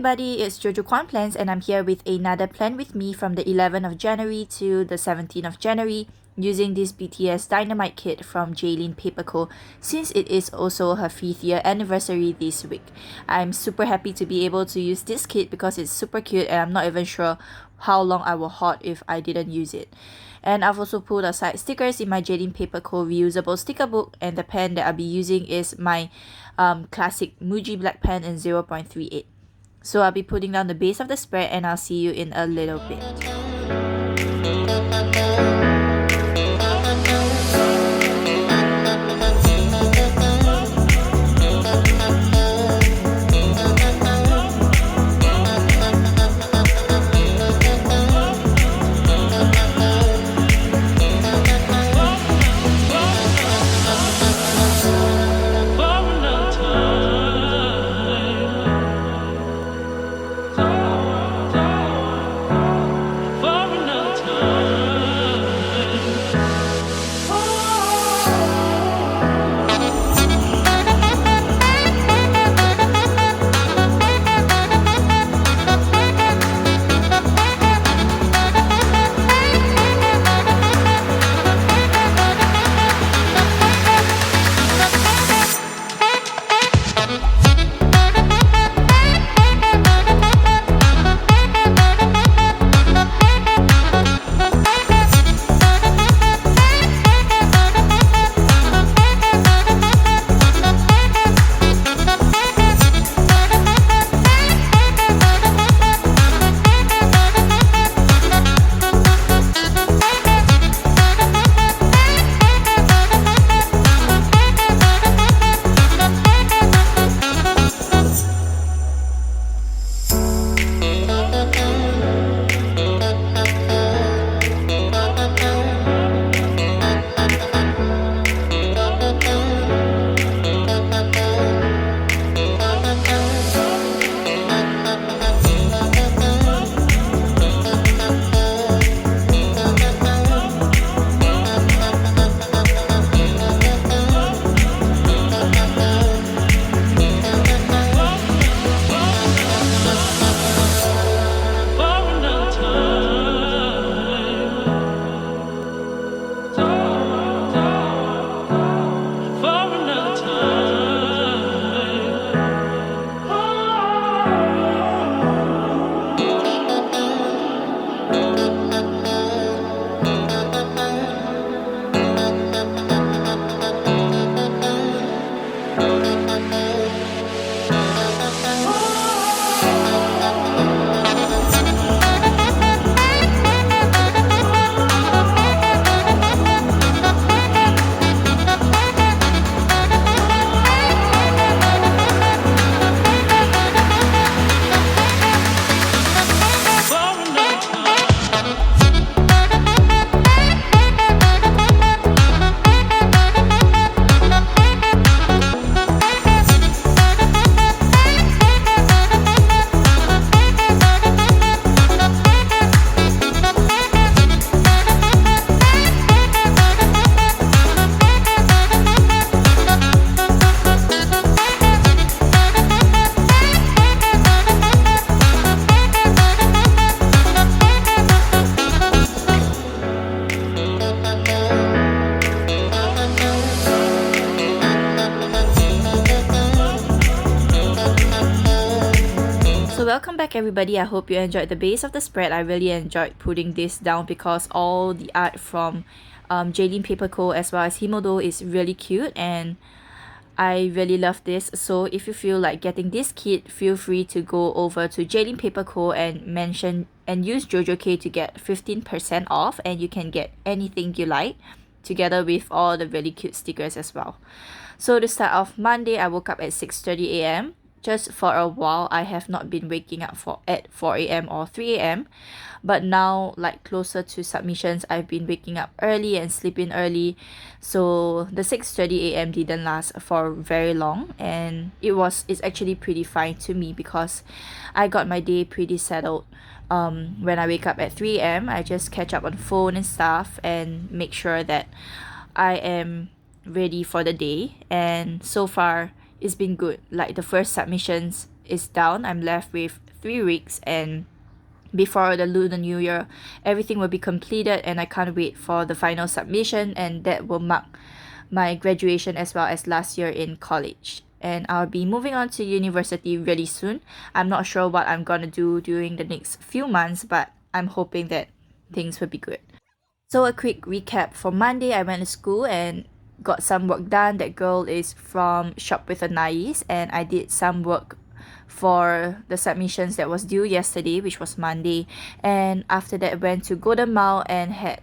everybody, it's Jojo Kwan Plans and I'm here with another plan with me from the 11th of January to the 17th of January using this BTS Dynamite kit from jlynnpaperco since it is also her 5th year anniversary this week. I'm super happy to be able to use this kit because it's super cute and I'm not even sure how long I will hoard if I didn't use it. And I've also pulled aside stickers in my jlynnpaperco reusable sticker book, and the pen that I'll be using is my classic Muji black pen in 0.38. So I'll be putting down the base of the spread and I'll see you in a little bit. So welcome back everybody, I hope you enjoyed the base of the spread. I really enjoyed putting this down because all the art from jlynnpaperco as well as Himodo is really cute and I really love this. So if you feel like getting this kit, feel free to go over to jlynnpaperco and mention and use JojoK to get 15% off, and you can get anything you like together with all the really cute stickers as well. So to start off Monday, I woke up at 6:30 a.m. Just for a while, I have not been waking up at 4 a.m. or 3 a.m. But now, like closer to submissions, I've been waking up early and sleeping early. So the 6:30 a.m. didn't last for very long, and it's actually pretty fine to me because I got my day pretty settled. When I wake up at 3 a.m., I just catch up on phone and stuff and make sure that I am ready for the day. And so far, it's been good. Like the first submissions is down. I'm left with 3 weeks, and before the Lunar New Year, everything will be completed, and I can't wait for the final submission, and that will mark my graduation as well as last year in college. And I'll be moving on to university really soon. I'm not sure what I'm gonna do during the next few months, but I'm hoping that things will be good. So a quick recap: for Monday, I went to school and got some work done. That girl is from Shop with Anais, and I did some work for the submissions that was due yesterday, which was Monday. And after that, went to Golden Mile and had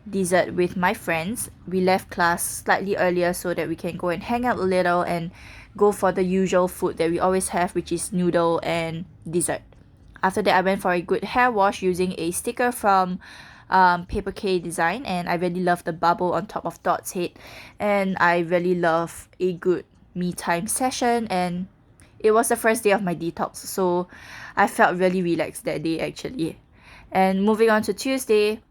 dessert with my friends. We left class slightly earlier so that we can go and hang out a little and go for the usual food that we always have, which is noodle and dessert. After that, I went for a good hair wash using a sticker from Paper K design, and I really love the bubble on top of Dot's head, and I really love a good me time session. And it was the first day of my detox, so I felt really relaxed that day actually. And moving on to Tuesday,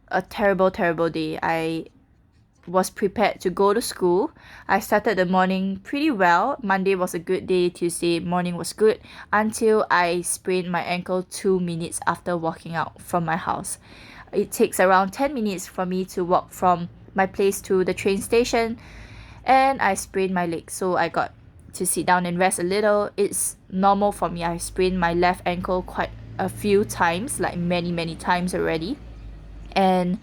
a terrible day. I was prepared to go to school. I started the morning pretty well. Monday was a good day. Tuesday morning was good until I sprained my ankle 2 minutes after walking out from my house. It takes around 10 minutes for me to walk from my place to the train station, and I sprained my leg, so I got to sit down and rest a little. It's normal for me. I sprained my left ankle quite a few times, like many times already. And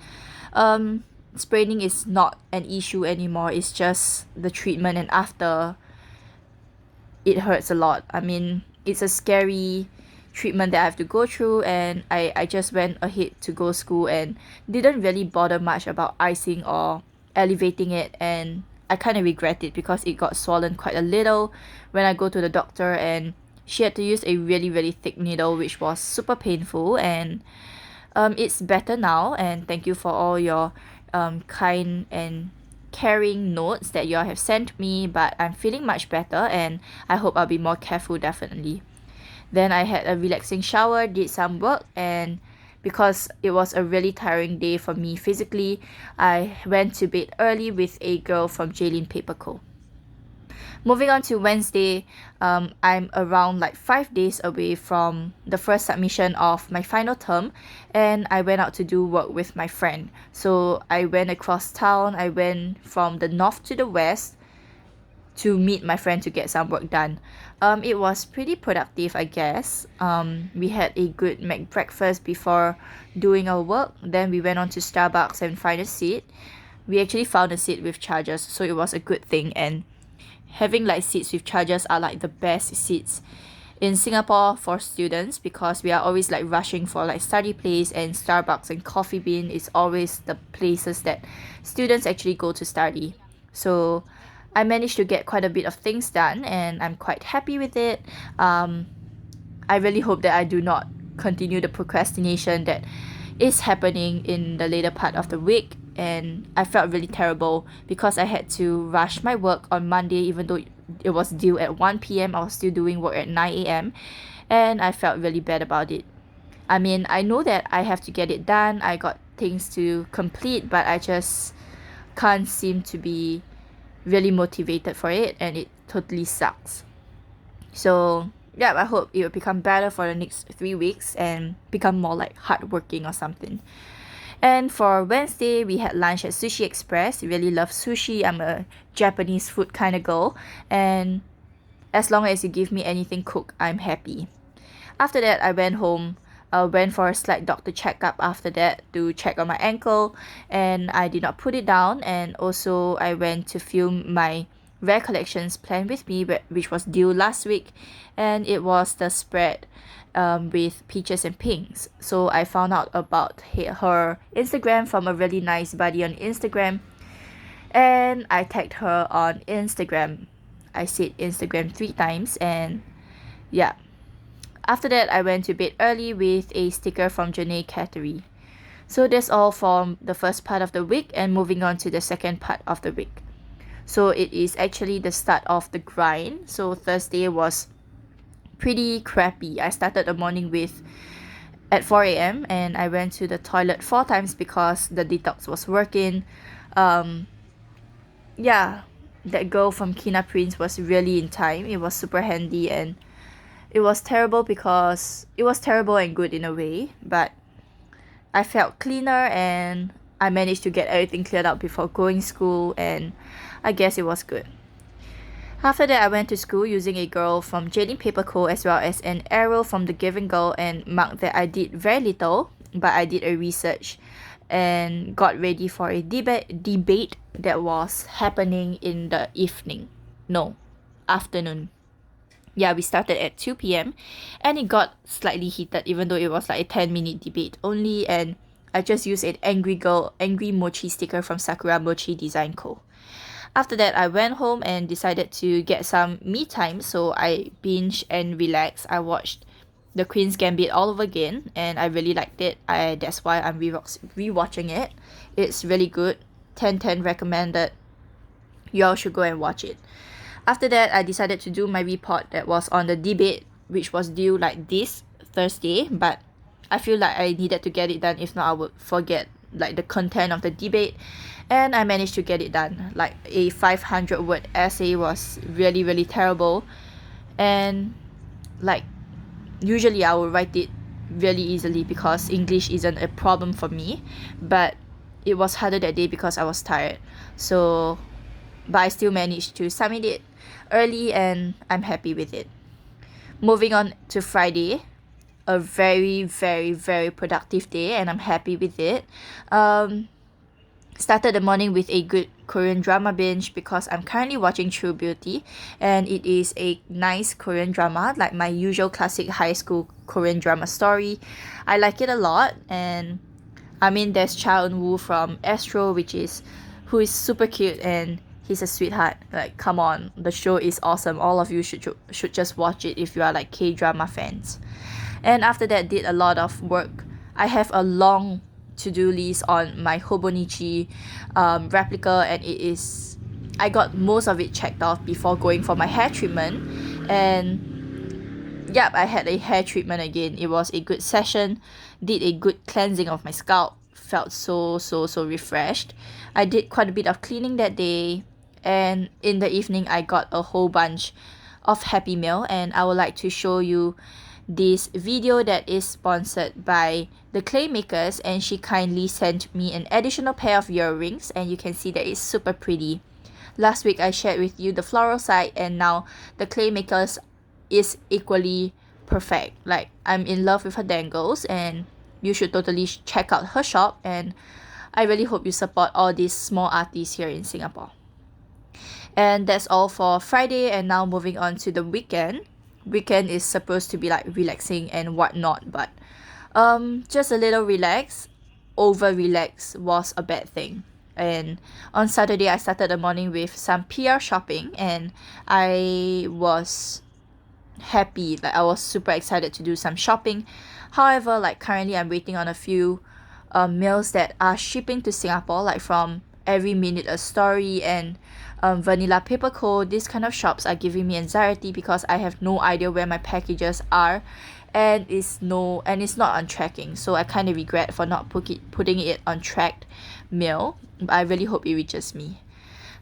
spraining is not an issue anymore. It's just the treatment, and after, it hurts a lot. I mean, it's a scary treatment that I have to go through, and I just went ahead to go school and didn't really bother much about icing or elevating it, and I kind of regret it because it got swollen quite a little when I go to the doctor, and she had to use a really thick needle, which was super painful. And it's better now, and thank you for all your kind and caring notes that you all have sent me, but I'm feeling much better, and I hope I'll be more careful definitely. Then I had a relaxing shower, did some work, and because it was a really tiring day for me physically, I went to bed early with a girl from jlynnpaperco. Moving on to Wednesday, I'm around like 5 days away from the first submission of my final term, and I went out to do work with my friend. So I went across town. I went from the north to the west to meet my friend to get some work done. It was pretty productive, I guess. We had a good Mac breakfast before doing our work. Then we went on to Starbucks and find a seat. We actually found a seat with chargers, so it was a good thing. And having like seats with chargers are like the best seats in Singapore for students, because we are always like rushing for like study place, and Starbucks and Coffee Bean is always the places that students actually go to study. So I managed to get quite a bit of things done, and I'm quite happy with it. I really hope that I do not continue the procrastination that is happening in the later part of the week. And I felt really terrible because I had to rush my work on Monday, even though it was due at 1 p.m. I was still doing work at 9 a.m. and I felt really bad about it. I mean, I know that I have to get it done. I got things to complete, but I just can't seem to be really motivated for it, and it totally sucks. So yeah, I hope it will become better for the next 3 weeks and become more like hardworking or something. And for Wednesday, we had lunch at Sushi Express. I really love sushi. I'm a Japanese food kind of girl, and as long as you give me anything cooked, I'm happy. After that, I went home. I went for a slight doctor checkup after that to check on my ankle, and I did not put it down. And also, I went to film my Recollections Planner with me, which was due last week, and it was the spread with peaches and pinks. So I found out about her Instagram from a really nice buddy on Instagram, and I tagged her on Instagram. I said Instagram 3 times, and yeah. After that, I went to bed early with a sticker from Janae Cattery. So that's all for the first part of the week, and moving on to the second part of the week. So it is actually the start of the grind. So Thursday was pretty crappy. I started the morning with at 4 a.m. and I went to the toilet 4 times because the detox was working. Yeah, that girl from Kina Prince was really in time. It was super handy, and It was terrible because it was terrible and good in a way, but I felt cleaner and I managed to get everything cleared up before going school, and I guess it was good. After that, I went to school using a girl from Jlynn's Paperco as well as an arrow from the Giving Girl, and marked that I did very little, but I did a research and got ready for a debate that was happening in the evening. No, afternoon. Yeah, we started at 2 p.m. and it got slightly heated even though it was like a 10-minute debate only, and I just used an angry mochi sticker from Sakura Mochi Design Co. After that, I went home and decided to get some me time, so I binged and relaxed. I watched The Queen's Gambit all over again, and I really liked it. That's why I'm rewatching it. It's really good. 10/10 recommended. Y'all should go and watch it. After that, I decided to do my report that was on the debate, which was due like this Thursday, but I feel like I needed to get it done. If not, I would forget like the content of the debate, and I managed to get it done. Like a 500-word essay was really, really terrible, and like usually I will write it really easily because English isn't a problem for me, but it was harder that day because I was tired. So, but I still managed to submit it early and I'm happy with it. Moving on to Friday, a very, very, very productive day and I'm happy with it. Started the morning with a good Korean drama binge because I'm currently watching True Beauty, and it is a nice Korean drama, like my usual classic high school Korean drama story. I like it a lot, and I mean there's Cha Eun-woo from Astro, who is super cute and he's a sweetheart. Like, come on, the show is awesome. All of you should just watch it if you are like K-drama fans. And after that, did a lot of work. I have a long to-do list on my Hobonichi replica, and I got most of it checked off before going for my hair treatment. And yep, I had a hair treatment again. It was a good session. Did a good cleansing of my scalp. Felt so refreshed. I did quite a bit of cleaning that day, and in the evening I got a whole bunch of Happy Meal, and I would like to show you this video that is sponsored by the clay makers, and she kindly sent me an additional pair of earrings, and you can see that it's super pretty. Last week I shared with you the floral side, and now the clay makers is equally perfect. Like, I'm in love with her dangles, and you should totally check out her shop, and I really hope you support all these small artists here in Singapore. And that's all for Friday, and now moving on to the weekend. Weekend is supposed to be like relaxing and whatnot, but just a little relax. Over relax was a bad thing. And on Saturday I started the morning with some PR shopping, and I was happy. Like, I was super excited to do some shopping. However, like currently I'm waiting on a few meals that are shipping to Singapore, like from Every Minute a Story and Vanilla Paper Co. These kind of shops are giving me anxiety because I have no idea where my packages are, and it's not on tracking. So I kind of regret for not putting it on tracked mail. But I really hope it reaches me.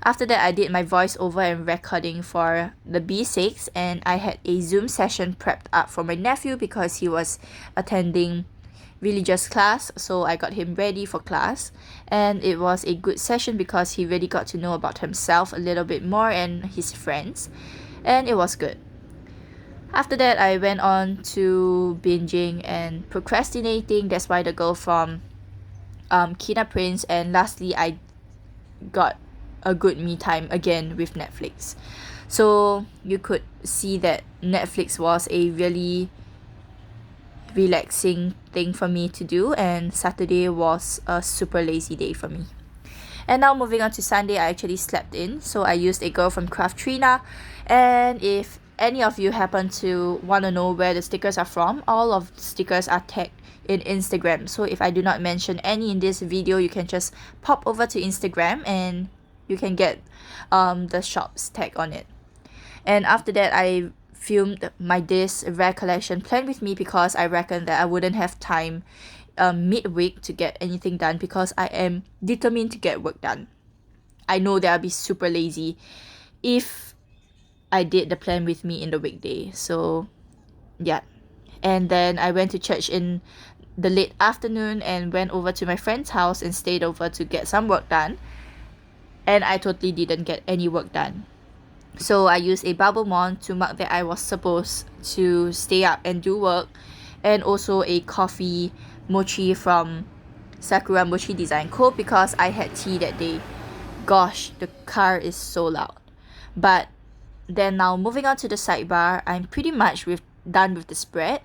After that, I did my voiceover and recording for the B6, and I had a Zoom session prepped up for my nephew because he was attending religious class, so I got him ready for class, and it was a good session because he really got to know about himself a little bit more and his friends, and it was good. After that, I went on to binging and procrastinating. That's why the girl from Kina Prince, and lastly I got a good me time again with Netflix. So you could see that Netflix was a really relaxing thing for me to do, and Saturday was a super lazy day for me. And now moving on to Sunday, I actually slept in, so I used a girl from Craft Trina. And if any of you happen to want to know where the stickers are from, all of the stickers are tagged in Instagram. So if I do not mention any in this video, you can just pop over to Instagram and you can get the shop's tag on it. And after that, I filmed this recollection plan with me because I reckon that I wouldn't have time midweek to get anything done because I am determined to get work done. I know that I'll be super lazy if I did the plan with me in the weekday. So Yeah. And then I went to church in the late afternoon and went over to my friend's house and stayed over to get some work done. And I totally didn't get any work done. So I used a bubble wand to mark that I was supposed to stay up and do work, and also a coffee mochi from Sakura Mochi Design Co. because I had tea that day. Gosh, the car is so loud. But then now moving on to the sidebar, I'm pretty much done with the spread.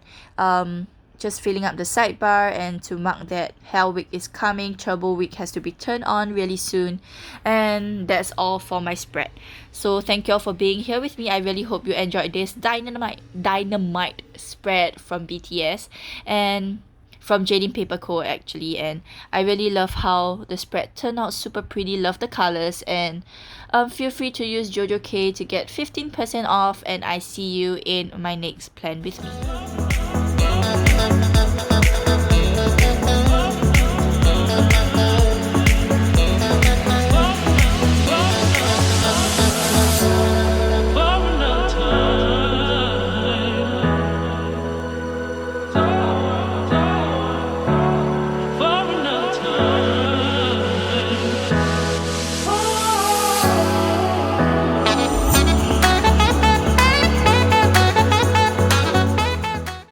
Just filling up the sidebar and to mark that Hell Week is coming, Turbo Week has to be turned on really soon. And that's all for my spread. So thank you all for being here with me. I really hope you enjoyed this dynamite spread from BTS and from Jading Paper Co. actually, and I really love how the spread turned out super pretty. Love the colors, and feel free to use Jojo K to get 15% off, and I see you in my next plan with me.